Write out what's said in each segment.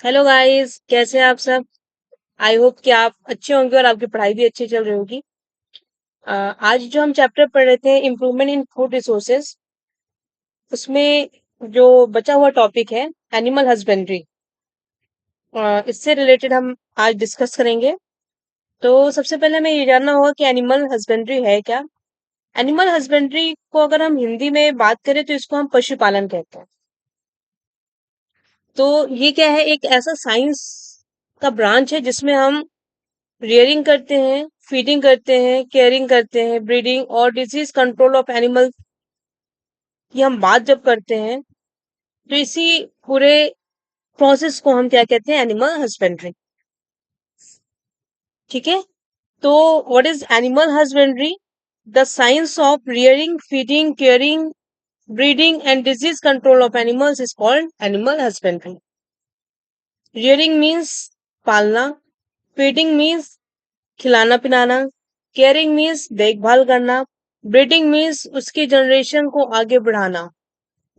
Hello guys, कैसे हैं आप सब। आई होप कि आप अच्छे होंगे और आपकी पढ़ाई भी अच्छी चल रही होगी। आज जो हम चैप्टर पढ़ रहे थे इम्प्रूवमेंट इन फूड रिसोर्सेज, उसमें जो बचा हुआ टॉपिक है एनिमल हस्बेंड्री, इससे रिलेटेड हम आज डिस्कस करेंगे। तो सबसे पहले हमें ये जानना होगा कि एनिमल हस्बेंड्री है क्या। एनिमल हस्बेंड्री को अगर हम हिंदी में बात करें तो इसको हम पशुपालन कहते हैं। तो ये क्या है, एक ऐसा साइंस का ब्रांच है जिसमें हम रियरिंग करते हैं, फीडिंग करते हैं, केयरिंग करते हैं, ब्रीडिंग और डिजीज कंट्रोल ऑफ एनिमल की हम बात जब करते हैं तो इसी पूरे प्रोसेस को हम क्या कहते हैं, एनिमल हस्बेंड्री। ठीक है। तो what is animal husbandry? The science of rearing, feeding, caring, breeding and disease control of animals is called animal husbandry. Rearing means पालना, फीडिंग मीन्स खिलाना पिलाना, केयरिंग मीन्स देखभाल करना, ब्रीडिंग मीन्स उसकी जनरेशन को आगे बढ़ाना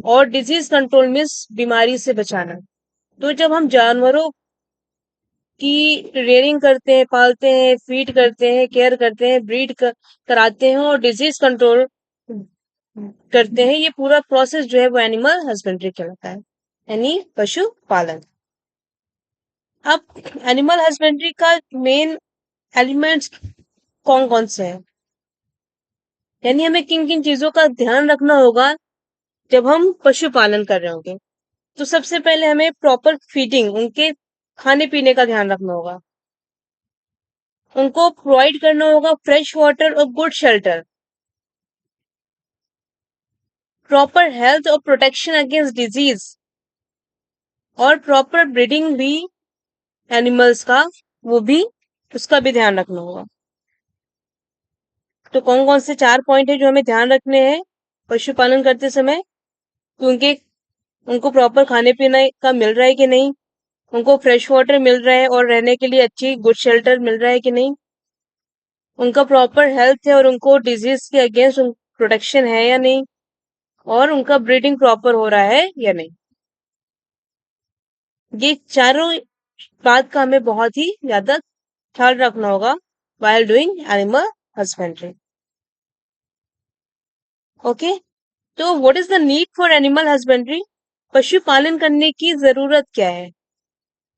और डिजीज कंट्रोल मीन्स बीमारी से बचाना। तो जब हम जानवरों की रेयरिंग करते हैं, पालते हैं, फीड करते हैं, केयर करते हैं, कराते हैं और डिजीज कंट्रोल करते हैं, ये पूरा प्रोसेस जो है वो एनिमल हस्बेंड्री कहलाता है, यानी पशु पालन। अब एनिमल हस्बेंड्री का मेन एलिमेंट्स कौन कौन से हैं, यानी हमें किन किन चीजों का ध्यान रखना होगा जब हम पशुपालन कर रहे होंगे। तो सबसे पहले हमें प्रॉपर फीडिंग, उनके खाने पीने का ध्यान रखना होगा। उनको प्रोवाइड करना होगा फ्रेश वाटर और गुड शेल्टर, प्रॉपर हेल्थ और प्रोटेक्शन अगेंस्ट डिजीज और प्रॉपर ब्रीडिंग भी एनिमल्स का, वो भी उसका भी ध्यान रखना होगा। तो कौन कौन से 4 पॉइंट है जो हमें ध्यान रखने हैं पशुपालन करते समय? क्योंकि उनको प्रॉपर खाने पीने का मिल रहा है कि नहीं, उनको फ्रेश वाटर मिल रहा है और रहने के लिए अच्छी गुड शेल्टर मिल रहा है कि नहीं, उनका प्रॉपर हेल्थ है और उनको डिजीज के अगेंस्ट प्रोटेक्शन है या नहीं, और उनका ब्रीडिंग प्रॉपर हो रहा है या नहीं। ये चारों बात का हमें बहुत ही ज्यादा ख्याल रखना होगा while doing animal husbandry. Okay. तो what is the need for animal husbandry? पशुपालन करने की जरूरत क्या है?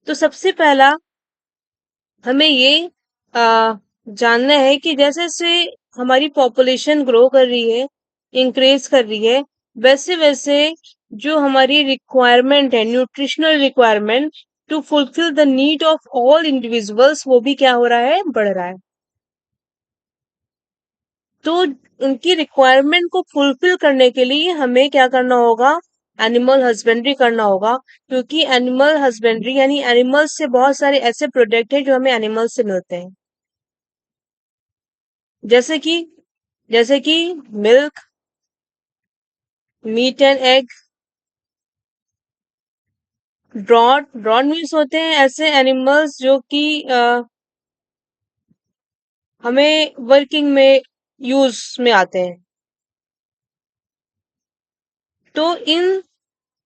तो सबसे पहला हमें ये आ, जानना है कि जैसे जैसे हमारी पॉपुलेशन ग्रो कर रही है, इंक्रीज कर रही है, वैसे वैसे जो हमारी रिक्वायरमेंट है, nutritional requirement to fulfil the need of all individuals, वो भी क्या हो रहा है, बढ़ रहा है। तो उनकी रिक्वायरमेंट को फुलफिल करने के लिए हमें क्या करना होगा, एनिमल हस्बेंड्री करना होगा। क्योंकि एनिमल हस्बेंड्री यानी एनिमल्स से बहुत सारे ऐसे प्रोडक्ट हैं जो हमें एनिमल से मिलते हैं, जैसे कि जैसे कि milk, meat and egg. Broad broad means होते हैं ऐसे एनिमल्स जो कि हमें वर्किंग में यूज में आते हैं। तो इन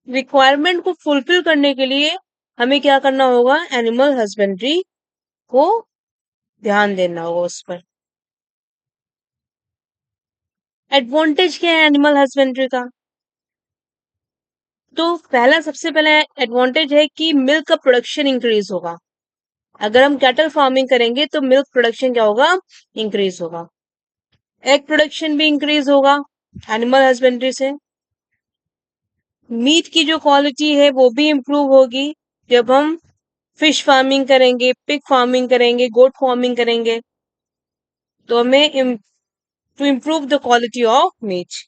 रिक्वायरमेंट को फुलफिल करने के लिए हमें क्या करना होगा, एनिमल हस्बेंड्री को ध्यान देना होगा उस पर। एडवांटेज क्या है एनिमल हस्बेंड्री का? तो पहला, सबसे पहला एडवांटेज है कि मिल्क का प्रोडक्शन इंक्रीज होगा। अगर हम कैटल फार्मिंग करेंगे तो मिल्क प्रोडक्शन क्या होगा, इंक्रीज होगा। एग प्रोडक्शन भी इंक्रीज होगा एनिमल हस्बेंड्री से। मीट की जो क्वालिटी है वो भी इंप्रूव होगी जब हम फिश फार्मिंग करेंगे, पिग फार्मिंग करेंगे, गोट फार्मिंग करेंगे, तो हमें to improve the quality of meat.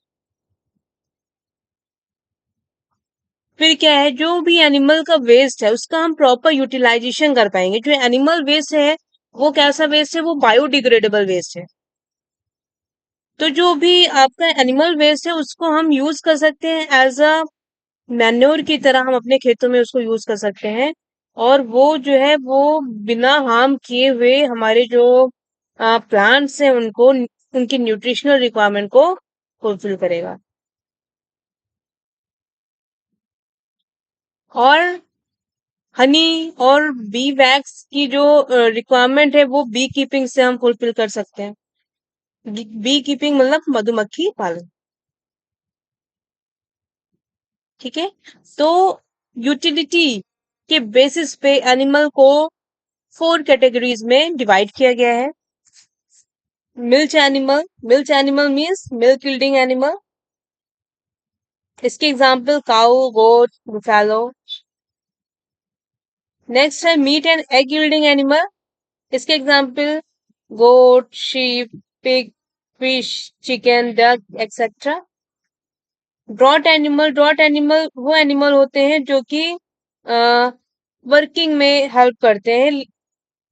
फिर क्या है, जो भी एनिमल का वेस्ट है उसका हम प्रॉपर यूटिलाइजेशन कर पाएंगे। जो एनिमल वेस्ट है वो कैसा वेस्ट है, वो बायोडिग्रेडेबल वेस्ट है। तो जो भी आपका एनिमल वेस्ट है उसको हम यूज कर सकते हैं एज अ मैन्योर की तरह, हम अपने खेतों में उसको यूज कर सकते हैं। और वो जो है वो बिना हार्म किए हुए हमारे जो प्लांट्स हैं उनको, उनकी न्यूट्रिशनल रिक्वायरमेंट को फुलफिल करेगा। और हनी और बी वैक्स की जो रिक्वायरमेंट है वो बी कीपिंग से हम फुलफिल कर सकते हैं। बी कीपिंग मतलब मधुमक्खी पालन। ठीक है। तो यूटिलिटी के बेसिस पे एनिमल को 4 कैटेगरीज में डिवाइड किया गया है। Milch animal means milk yielding animal. इसके example cow, goat, buffalo. Next है meat and egg yielding animal. इसके example goat, sheep, pig, fish, chicken, duck etcetera. Draught animal वो एनिमल होते हैं जो कि वर्किंग में हेल्प करते हैं,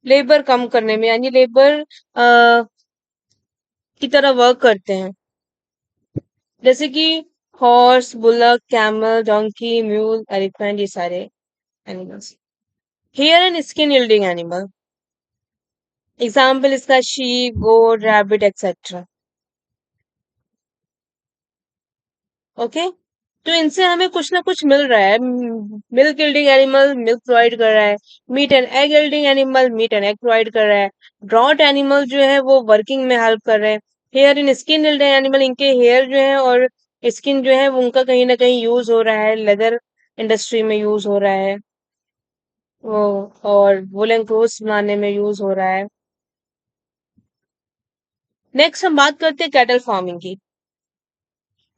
लेबर कम करने में, यानी लेबर की तरह वर्क करते हैं, जैसे कि horse, bullock, camel, donkey, mule, elephant, ये सारे animals. Hair and skin yielding animal, example इसका sheep, goat, rabbit etcetera. Okay. तो इनसे हमें कुछ ना कुछ मिल रहा है। Milk yielding animal milk provide कर रहा है, meat and egg yielding animal meat and egg provide कर रहा है, ड्रॉट एनिमल जो है वो वर्किंग में हेल्प कर रहे हैं, here in skin yielding animal इनके हेयर जो है और स्किन जो है वो उनका कहीं ना कहीं यूज हो रहा है, लेदर इंडस्ट्री में यूज हो रहा है वो, और वुलन क्लोथ्स बनाने में यूज हो रहा है। नेक्स्ट हम बात करते हैं कैटल फार्मिंग की।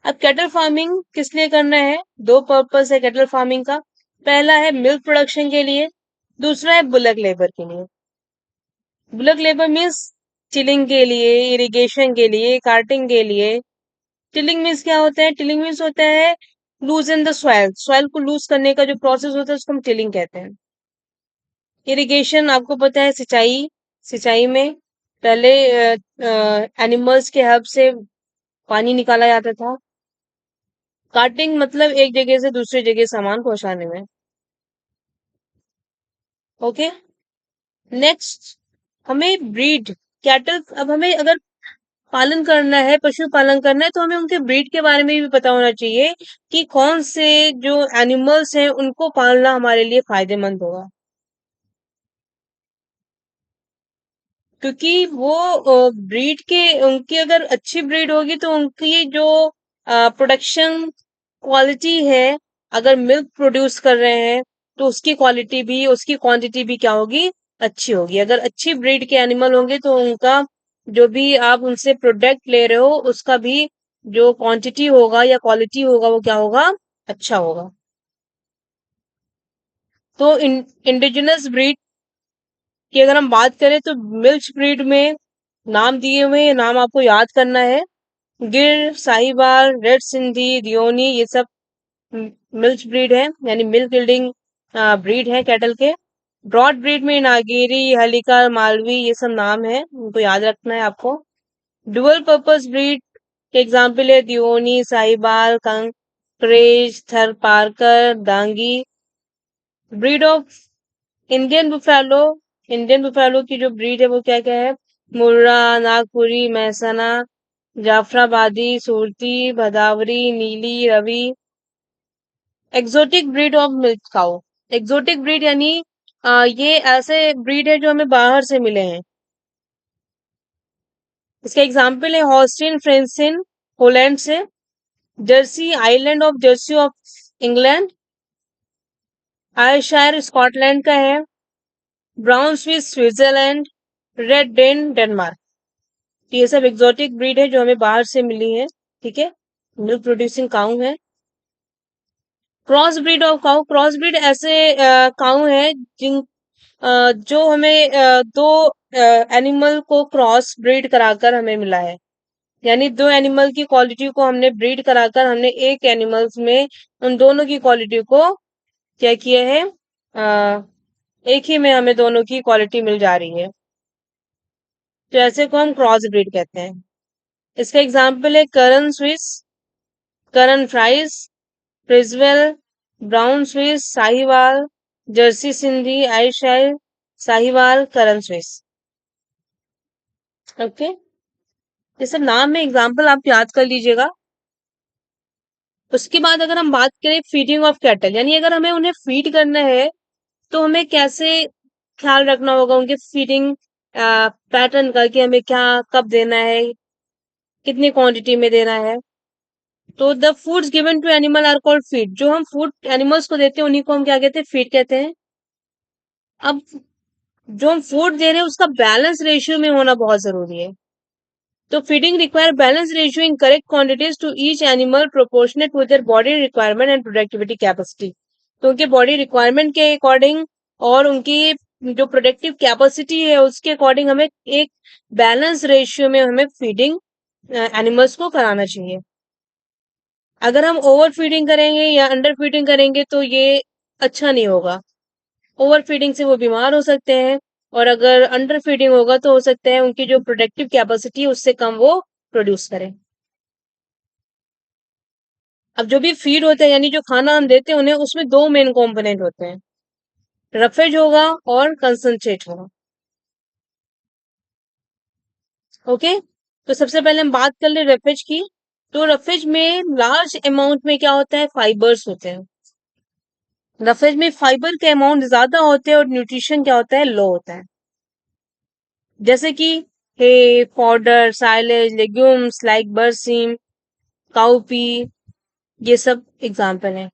अब कैटल फार्मिंग किस लिए करना है? दो पर्पस है कैटल फार्मिंग का। पहला है मिल्क प्रोडक्शन के लिए, दूसरा है बुलक लेबर के लिए। बुलक लेबर मीन्स टिलिंग के लिए, इरिगेशन के लिए, कार्टिंग के लिए। टिलिंग मीन्स क्या होता है? टिलिंग मीन्स होता है loose in the soil, soil को लूज करने का जो प्रोसेस होता है उसको हम टिलिंग कहते हैं। इरिगेशन आपको पता है, सिंचाई। सिंचाई में पहले एनिमल्स के हेल्प से पानी निकाला जाता था। कार्टिंग मतलब एक जगह से दूसरी जगह सामान पहुंचाने में। ओके। नेक्स्ट, हमें ब्रीड कैटल, अब हमें अगर पालन करना है, पशु पालन करना है, तो हमें उनके ब्रीड के बारे में भी पता होना चाहिए कि कौन से जो एनिमल्स हैं उनको पालना हमारे लिए फायदेमंद होगा। क्योंकि वो ब्रीड के, उनकी अगर अच्छी ब्रीड होगी तो उनकी जो प्रोडक्शन क्वालिटी है, अगर मिल्क प्रोड्यूस कर रहे हैं तो उसकी क्वालिटी भी, उसकी क्वांटिटी भी क्या होगी? अच्छी होगी। अगर अच्छी ब्रीड के एनिमल होंगे तो उनका जो भी आप उनसे प्रोडक्ट ले रहे हो उसका भी जो क्वांटिटी होगा या क्वालिटी होगा वो क्या होगा? अच्छा होगा। तो इंडिजिनस ब्रीड की अगर हम बात करें तो मिल्च ब्रीड में नाम दिए हुए हैं, ये नाम आपको याद करना है। गिर, साहिवाल, रेड सिंधी, दियोनी, ये सब मिल्च ब्रीड है, यानी मिल्क यील्डिंग ब्रीड है कैटल के। ब्रॉड ब्रीड में नागेरी, हलिका, मालवी, ये सब नाम है, उनको याद रखना है आपको। डुअल पर्पस ब्रीड के एग्जाम्पल है Deoni, Sahiwal, Kankrej, Tharparkar, Dangi. Breed of Indian buffalo, Indian buffalo की जो ब्रीड है वो क्या क्या है? मुर्रा, Nagpuri, Mehsana, Jafarabadi, Surti, Bhadawari, Nili, Ravi. Exotic breed of milk cow, exotic breed यानी ये ऐसे ब्रीड है जो हमें बाहर से मिले हैं। इसका एग्जाम्पल है हॉस्टिन फ्रेंसिन, होलैंड से, Jersey island of Jersey of England, Ayrshire Scotland का है, Brown Swiss Switzerland, Red Dane Denmark. तो ये सब एक्सोटिक ब्रीड है जो हमें बाहर से मिली है। ठीक है, मिल्क प्रोड्यूसिंग काउ है। Cross breed of cow, cross breed ऐसे काउ है जिन जो हमें दो एनिमल को क्रॉस ब्रीड कराकर हमें मिला है, यानी दो एनिमल की क्वालिटी को हमने ब्रीड कराकर हमने एक एनिमल्स में उन दोनों की क्वालिटी को क्या किया है? एक ही में हमें दोनों की क्वालिटी मिल जा रही है, तो ऐसे को हम क्रॉस ब्रीड कहते हैं। इसका एग्जाम्पल है करन स्विस, करन फ्राइज, प्रिजवेल, brown Swiss, Sahiwal, Jersey Sindhi, Ayrshire Sahiwal, Karan Swiss. Okay, ये सब नाम में एग्जाम्पल आप याद कर लीजिएगा। उसके बाद अगर हम बात करें फीडिंग ऑफ कैटल, यानी अगर हमें उन्हें फीड करना है तो हमें कैसे ख्याल रखना होगा उनके फीडिंग पैटर्न का, कि हमें क्या कब देना है, कितनी क्वांटिटी में देना है। तो the foods given to animal are called feed. जो हम फूड एनिमल्स को देते हैं उन्हीं को हम क्या कहते हैं, फीड कहते हैं। अब जो हम फूड दे रहे हैं उसका बैलेंस रेशियो में होना बहुत जरूरी है। तो feeding require balance ratio in correct quantities to each animal proportionate with their body requirement and productivity capacity. तो उनके बॉडी रिक्वायरमेंट के अकॉर्डिंग और उनकी जो प्रोडक्टिव कैपेसिटी है उसके अकॉर्डिंग हमें एक बैलेंस रेशियो में हमें फीडिंग एनिमल्स को कराना चाहिए। अगर हम ओवर फीडिंग करेंगे या अंडर फीडिंग करेंगे तो ये अच्छा नहीं होगा। ओवर फीडिंग से वो बीमार हो सकते हैं, और अगर अंडर फीडिंग होगा तो हो सकता है उनकी जो प्रोडक्टिव कैपेसिटी है उससे कम वो प्रोड्यूस करें। अब जो भी फीड होता है यानी जो खाना हम देते हैं उन्हें, उसमें दो मेन कंपोनेंट होते हैं, रफेज होगा और कंसंट्रेट होगा। ओके, तो सबसे पहले हम बात कर ले रफेज की। तो रफेज में लार्ज अमाउंट में क्या होता है, फाइबर्स होते हैं। रफेज में फाइबर के अमाउंट ज्यादा होते हैं और न्यूट्रिशन क्या होता है, लो होता है। जैसे कि हे, पाउडर, साइलेज, लेग्यूम्स लाइक बरसीम, काउपी, ये सब एग्जाम्पल हैं।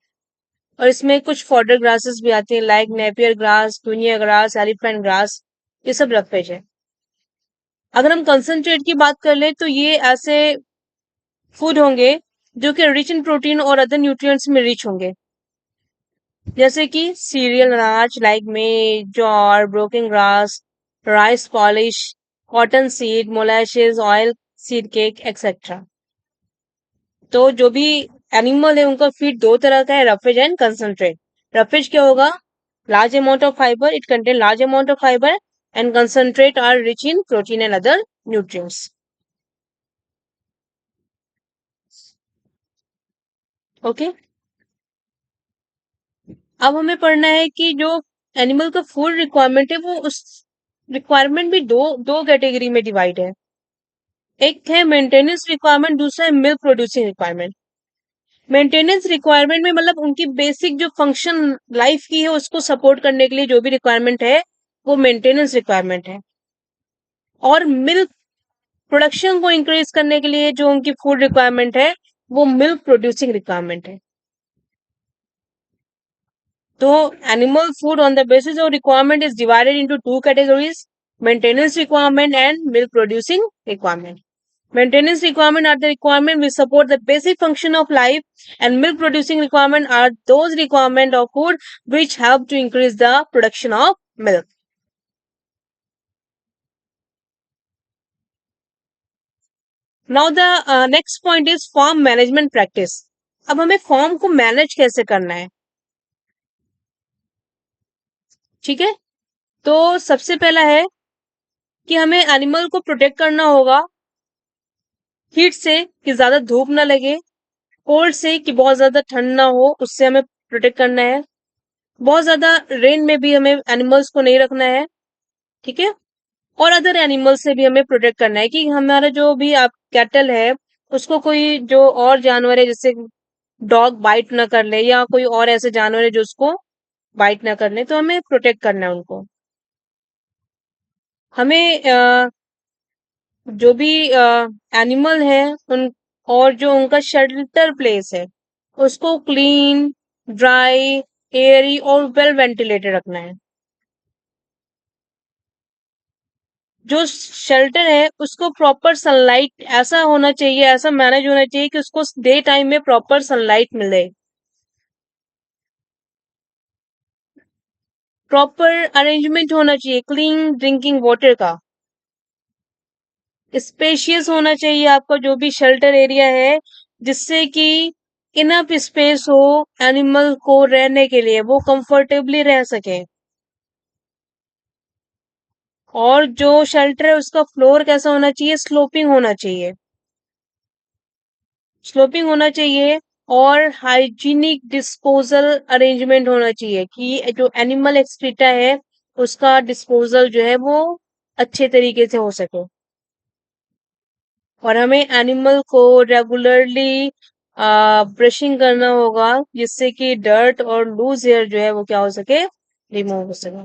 और इसमें कुछ फॉडर ग्रासेस भी आते हैं लाइक नेपियर ग्रास, टूनिया ग्रास, एलिफेंट ग्रास, ये सब रफेज है। अगर हम कंसंट्रेट की बात कर ले तो ये ऐसे फूड होंगे जो कि रिच इन प्रोटीन और अदर न्यूट्रिएंट्स में रिच होंगे, जैसे कि सीरियल अनाज लाइक में jaw, broken grass, rice polish, cotton seed, molasses oil, seed cake etcetera. तो जो भी एनिमल है उनका फीड दो तरह का है, रफेज एंड कंसंट्रेट। रफेज क्या होगा, large amount of fibre, it contain large amount of fibre, and concentrate are rich in protein and other nutrients. Okay, अब हमें पढ़ना है कि जो एनिमल का फूड रिक्वायरमेंट है वो उस रिक्वायरमेंट भी दो दो कैटेगरी में डिवाइड है। एक है मेंटेनेंस रिक्वायरमेंट, दूसरा है milk producing requirement. Maintenance requirement में मतलब उनकी बेसिक जो फंक्शन लाइफ की है उसको सपोर्ट करने के लिए जो भी रिक्वायरमेंट है वो मेंटेनेंस रिक्वायरमेंट है। और मिल्क प्रोडक्शन को इंक्रीज करने के लिए जो उनकी फूड रिक्वायरमेंट है वो मिल्क प्रोड्यूसिंग रिक्वायरमेंट है। तो animal food on the basis of requirement is divided into two categories, maintenance requirement and milk producing requirement. Maintenance requirement are the requirement which support the basic function of life, and milk producing requirement are those requirement of food which help to increase the production of milk. Now the next point is farm management practice. अब हमें form को manage कैसे करना है, ठीक है। तो सबसे पहला है कि हमें एनिमल को प्रोटेक्ट करना होगा हीट से, कि ज्यादा धूप ना लगे, कोल्ड से कि बहुत ज्यादा ठंड ना हो, उससे हमें प्रोटेक्ट करना है। बहुत ज्यादा रेन में भी हमें एनिमल्स को नहीं रखना है, ठीक है। और अदर एनिमल से भी हमें प्रोटेक्ट करना है, कि हमारा जो भी आप कैटल है उसको कोई जो और जानवर है जैसे डॉग बाइट ना कर ले, या कोई और ऐसे जानवर है जो उसको बाइट ना कर ले, तो हमें प्रोटेक्ट करना है उनको। हमें जो भी एनिमल है उन और जो उनका शेल्टर प्लेस है उसको क्लीन, ड्राई, एयरी और वेल वेंटिलेटेड रखना है। जो शेल्टर है उसको प्रॉपर सनलाइट ऐसा होना चाहिए, ऐसा मैनेज होना चाहिए कि उसको डे टाइम में प्रॉपर सनलाइट मिले, प्रॉपर अरेंजमेंट होना चाहिए क्लीन ड्रिंकिंग वाटर का, स्पेशियस होना चाहिए आपका जो भी शेल्टर एरिया है, जिससे कि इनफ स्पेस हो एनिमल को रहने के लिए, वो कंफर्टेबली रह सके। और जो शेल्टर है उसका फ्लोर कैसा होना चाहिए, स्लोपिंग होना चाहिए, स्लोपिंग होना चाहिए। और हाइजीनिक डिस्पोजल अरेंजमेंट होना चाहिए, कि जो एनिमल एक्सक्रीटा है उसका डिस्पोजल जो है वो अच्छे तरीके से हो सके। और हमें एनिमल को रेगुलरली ब्रशिंग करना होगा, जिससे कि डर्ट और लूज एयर जो है वो क्या हो सके, रिमूव हो सके।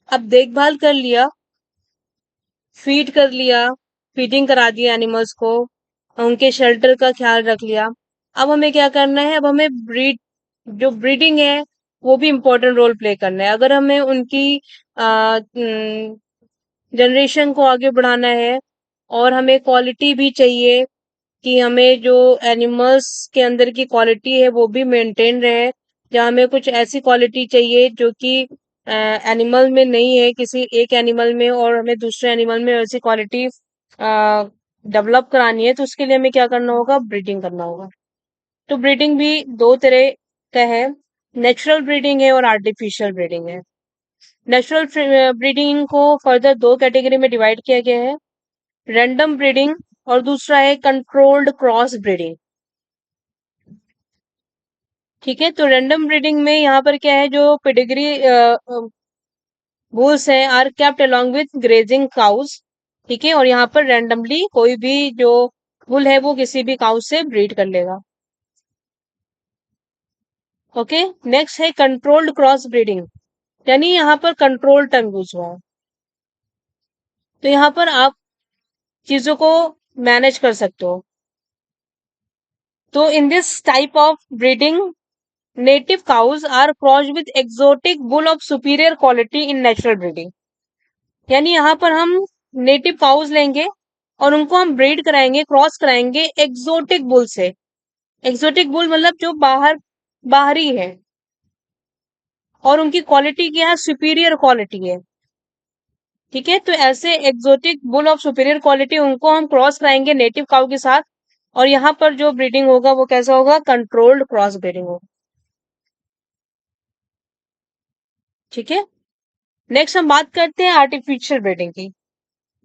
अब देखभाल कर लिया, फीड कर लिया, फीडिंग करा दिया एनिमल्स को, उनके शेल्टर का ख्याल रख लिया। अब हमें क्या करना है, अब हमें जो ब्रीडिंग है वो भी इम्पोर्टेंट रोल प्ले करना है। अगर हमें उनकी जनरेशन को आगे बढ़ाना है और हमें क्वालिटी भी चाहिए कि हमें जो एनिमल्स के अंदर की क्वालिटी है वो भी मेंटेन रहे, या हमें कुछ ऐसी क्वालिटी चाहिए जो कि एनिमल में नहीं है किसी एक एनिमल में, और हमें दूसरे एनिमल में वैसी क्वालिटी डेवलप करानी है, तो उसके लिए हमें क्या करना होगा, ब्रीडिंग करना होगा। तो ब्रीडिंग भी दो तरह का है, नेचुरल ब्रीडिंग है और आर्टिफिशियल ब्रीडिंग है। नेचुरल ब्रीडिंग को फर्दर दो कैटेगरी में डिवाइड किया गया है, रैंडम ब्रीडिंग और दूसरा है कंट्रोल्ड क्रॉस ब्रीडिंग। ठीक है, तो रैंडम ब्रीडिंग में यहाँ पर क्या है, जो पेडिग्री बुल्स है are kept along with grazing cows. ठीक है, और यहाँ पर रैंडमली कोई भी जो बुल है वो किसी भी काउ से ब्रीड कर लेगा। ओके, नेक्स्ट है कंट्रोल्ड क्रॉस ब्रीडिंग, यानी यहाँ पर कंट्रोल टर्म यूज हुआ है, तो यहाँ पर आप चीजों को मैनेज कर सकते हो। तो in this type of breeding native cows are crossed with exotic bull of superior quality in natural breeding, यानी यहाँ पर हम नेटिव काउज लेंगे और उनको हम ब्रीड कराएंगे, क्रॉस कराएंगे एक्सोटिक बुल से। एक्सोटिक बुल मतलब जो बाहरी है, और उनकी क्वालिटी क्या है, सुपीरियर क्वालिटी है। ठीक है, तो ऐसे exotic bull of superior quality उनको हम क्रॉस कराएंगे नेटिव काउ के साथ, और यहाँ पर जो ब्रीडिंग होगा वो कैसा होगा, कंट्रोल्ड क्रॉस ब्रीडिंग होगा। ठीक है, नेक्स्ट हम बात करते हैं आर्टिफिशियल ब्रीडिंग की।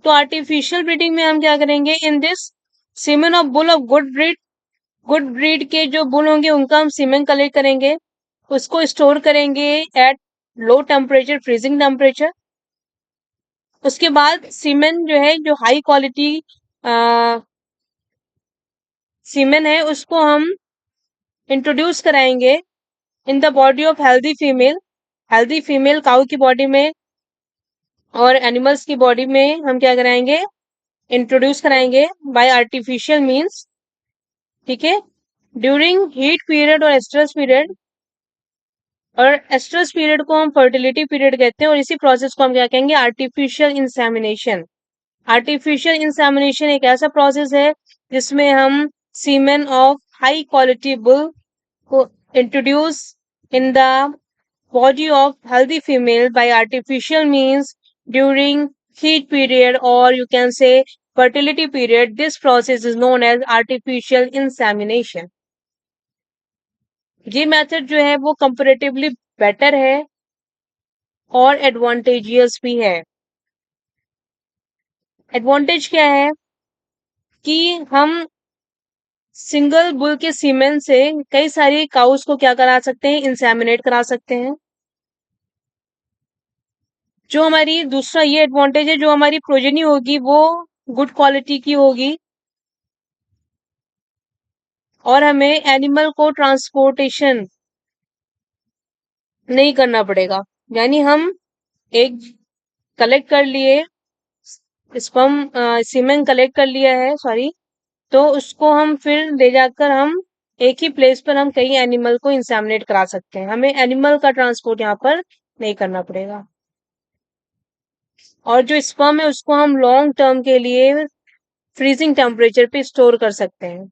तो आर्टिफिशियल ब्रीडिंग में हम क्या करेंगे, in this semen of bull of good breed के जो बुल होंगे उनका हम सीमेन कलेक्ट करेंगे, उसको स्टोर करेंगे at low temperature, freezing temperature. उसके बाद सीमेन जो है, जो हाई क्वालिटी सीमेन है, उसको हम इंट्रोड्यूस कराएंगे in the body of healthy female cow की बॉडी में और एनिमल्स की बॉडी में हम क्या कराएंगे, इंट्रोड्यूस कराएंगे बाय आर्टिफिशियल मीन्स। ठीक है, ड्यूरिंग हीट पीरियड और एस्ट्रस पीरियड, और एस्ट्रस पीरियड को हम फर्टिलिटी पीरियड कहते हैं, और इसी प्रोसेस को हम क्या कहेंगे, आर्टिफिशियल इंसेमिनेशन। आर्टिफिशियल इंसेमिनेशन एक ऐसा प्रोसेस है जिसमें हम सीमेन ऑफ हाई क्वालिटी बुल को introduce in the body of healthy female by artificial means during heat period, or you can say fertility period. This process is known as artificial insemination. ये method जो है वो comparatively better है और advantageous भी है। Advantage क्या है कि हम सिंगल बुल के सीमेन से कई सारी काउस को क्या करा सकते हैं, इंसेमिनेट करा सकते हैं। जो हमारी दूसरा ये एडवांटेज है, जो हमारी प्रोजेनी होगी वो गुड क्वालिटी की होगी, और हमें एनिमल को ट्रांसपोर्टेशन नहीं करना पड़ेगा, यानी हम एक कलेक्ट कर लिए स्पर्म, सीमेन कलेक्ट कर लिया है, सॉरी, तो उसको हम फिर ले जाकर हम एक ही प्लेस पर हम कई एनिमल को इंसेमिनेट करा सकते हैं, हमें एनिमल का ट्रांसपोर्ट यहाँ पर नहीं करना पड़ेगा। और जो स्पर्म है उसको हम लॉन्ग टर्म के लिए फ्रीजिंग टेम्परेचर पे स्टोर कर सकते हैं।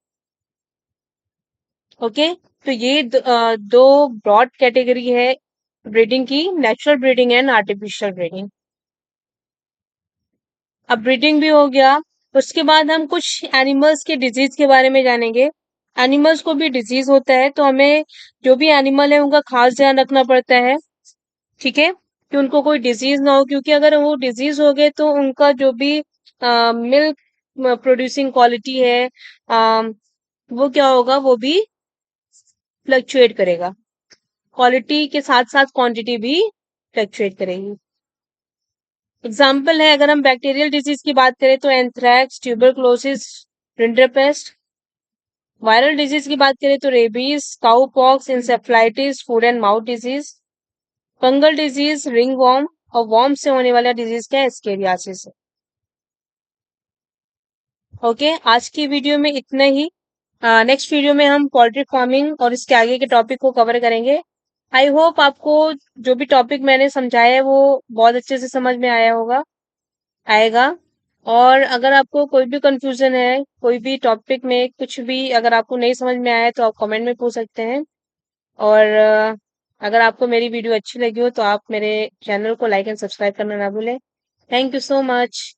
ओके, तो ये दो ब्रॉड कैटेगरी है ब्रीडिंग की, natural breeding and artificial breeding. अब ब्रीडिंग भी हो गया, उसके बाद हम कुछ एनिमल्स के डिजीज के बारे में जानेंगे। एनिमल्स को भी डिजीज होता है, तो हमें जो भी एनिमल है उनका खास ध्यान रखना पड़ता है। ठीक है, कि उनको कोई डिजीज ना हो, क्योंकि अगर वो डिजीज हो गए तो उनका जो भी मिल्क प्रोड्यूसिंग क्वालिटी है, वो क्या होगा, वो भी फ्लक्चुएट करेगा, क्वालिटी के साथ साथ क्वांटिटी भी फ्लक्चुएट करेगी। एग्जाम्पल है, अगर हम बैक्टीरियल डिजीज की बात करें तो anthrax, tuberculosis, rinderpest. Viral disease की बात करें तो rabies, cow pox, encephalitis, foot and mouth disease. Fungal disease ringworm, और वॉर्म से होने वाला डिजीज क्या है, स्केरियासिस है। ओके, आज की वीडियो में इतना ही। नेक्स्ट वीडियो में हम पोल्ट्री फार्मिंग और इसके आगे के टॉपिक को कवर करेंगे। आई होप आपको जो भी टॉपिक मैंने समझाया है वो बहुत अच्छे से समझ में आया होगा, आएगा। और अगर आपको कोई भी कंफ्यूजन है, कोई भी टॉपिक में कुछ भी अगर आपको नहीं समझ में आया तो आप कमेंट में पूछ सकते हैं। और अगर आपको मेरी वीडियो अच्छी लगी हो तो आप मेरे चैनल को लाइक एंड सब्सक्राइब करना ना भूलें। Thank you so much.